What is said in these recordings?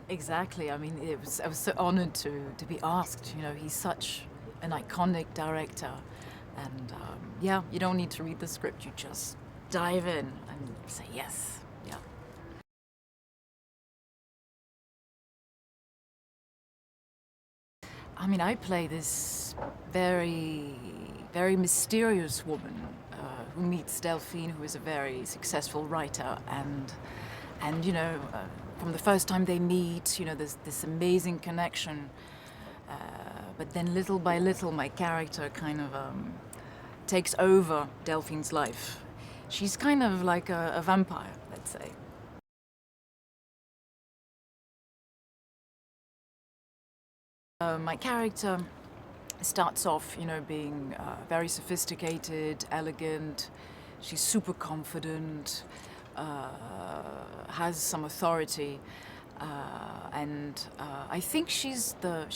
Exactly. I mean, I was so honored to be asked. You know, he's such an iconic director, and yeah, you don't need to read the script. You just dive in and say yes. Yeah. I mean, I play this very, very mysterious woman who meets Delphine, who is a very successful writer, and from the first time they meet, there's this amazing connection. But then, little by little, my character kind of takes over Delphine's life. She's kind of like a vampire, let's say. My character starts off, being very sophisticated, elegant. She's super confident, has some authority, and I think she's the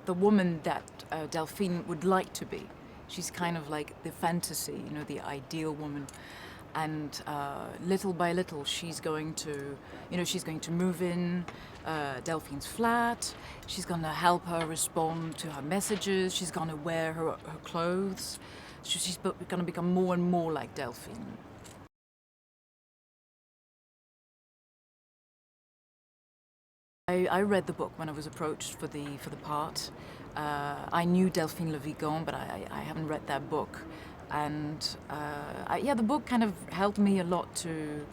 woman that Delphine would like to be. She's kind of like the fantasy, the ideal woman. And little by little, she's going to move in Delphine's flat. She's going to help her respond to her messages. She's going to wear her clothes. She's going to become more and more like Delphine. I read the book when I was approached for the part. I knew Delphine Le Vigan, but I haven't read that book. And the book kind of helped me a lot to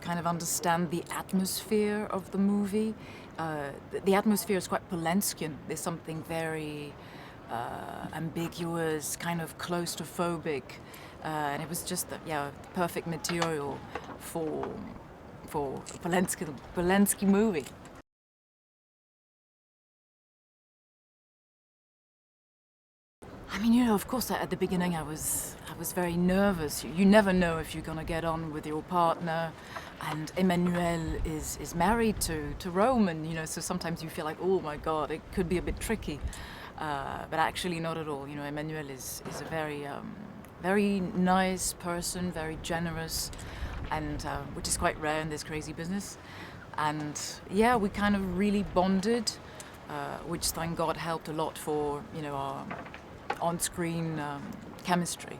kind of understand the atmosphere of the movie. The atmosphere is quite Polanskian. There's something very ambiguous, kind of claustrophobic, and it was just the perfect material for Polanski movie. I mean, of course, at the beginning I was very nervous. You never know if you're gonna get on with your partner, and Emmanuel is married to Roman. So sometimes you feel like, oh my God, it could be a bit tricky, but actually not at all. Emmanuel is a very nice person, very generous, and which is quite rare in this crazy business. And yeah, we kind of really bonded, which thank God helped a lot for our on-screen chemistry.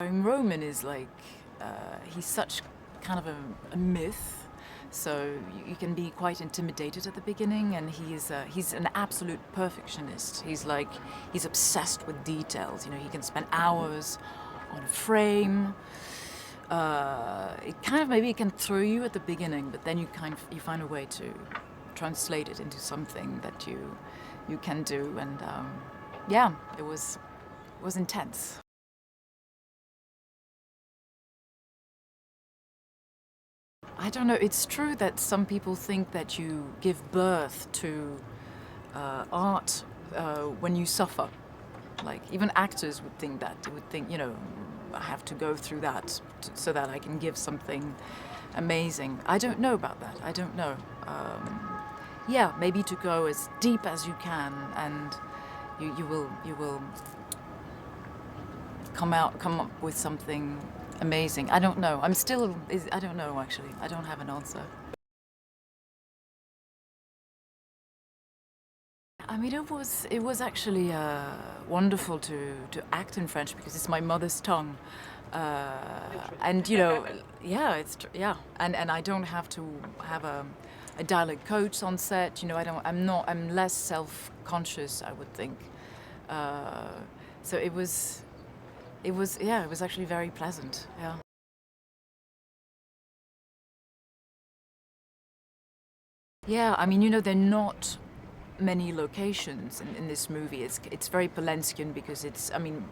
Roman is like he's such kind of a myth, so you can be quite intimidated at the beginning, and he's an absolute perfectionist. He's obsessed with details. He can spend hours on a frame. It kind of maybe can throw you at the beginning, but then you find a way to translate it into something that you can do, and it was intense. I don't know. It's true that some people think that you give birth to art when you suffer. Like even actors would think that. They would think, I have to go through that so that I can give something amazing. I don't know about that. I don't know. Maybe to go as deep as you can, and you will come up with something amazing. I don't know. I don't know actually. I don't have an answer. I mean, it was actually wonderful to act in French because it's my mother's tongue, and yeah, and I don't have to have a dialect coach on set. I'm less self-conscious, I would think. So it was actually very pleasant. Yeah. Yeah, I mean, there are not many locations in this movie. It's very Polanskian because I mean,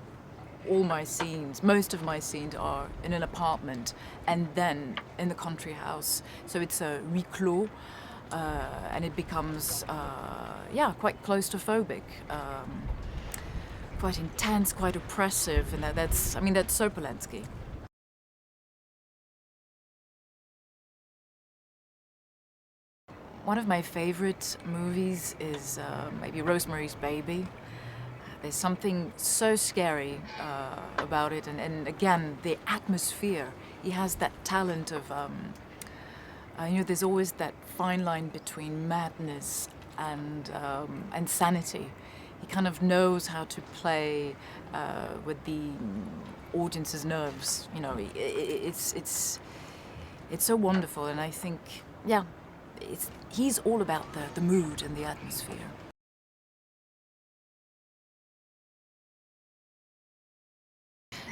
most of my scenes are in an apartment and then in the country house. So it's a huis clos, and it becomes, quite claustrophobic, quite intense, quite oppressive, and that's so Polanski. One of my favorite movies is maybe Rosemary's Baby. There's something so scary about it, and again, the atmosphere. He has that talent of, there's always that fine line between madness and sanity. He kind of knows how to play with the audience's nerves. It's so wonderful, and I think, yeah, he's all about the mood and the atmosphere.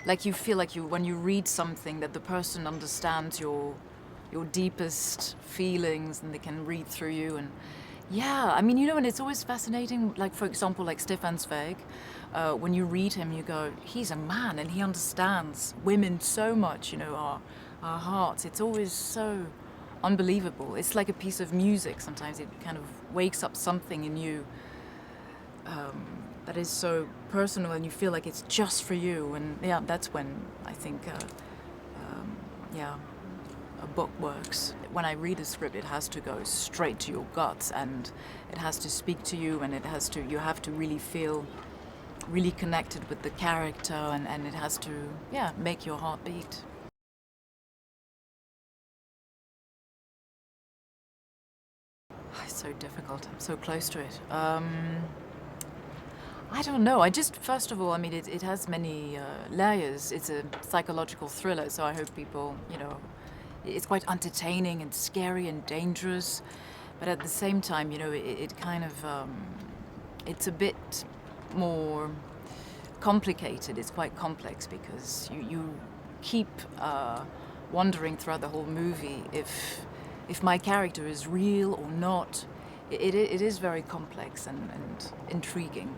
Like you feel like when you read something that the person understands your deepest feelings and they can read through you. And yeah, I mean, and it's always fascinating, like for example, like Stefan Zweig, when you read him you go, he's a man and he understands women so much, our hearts. It's always so unbelievable. It's like a piece of music. Sometimes it kind of wakes up something in you that is so personal, and you feel like it's just for you. And yeah, that's when I think, a book works. When I read a script, it has to go straight to your guts, and it has to speak to you, and you have to really feel really connected with the character, and it has to, make your heart beat. It's so difficult. I'm so close to it. I don't know. First of all, I mean, it has many layers. It's a psychological thriller, so I hope people, it's quite entertaining and scary and dangerous. But at the same time, it kind of, it's a bit more complicated. It's quite complex because you keep wondering throughout the whole movie if my character is real or not. It is very complex and intriguing.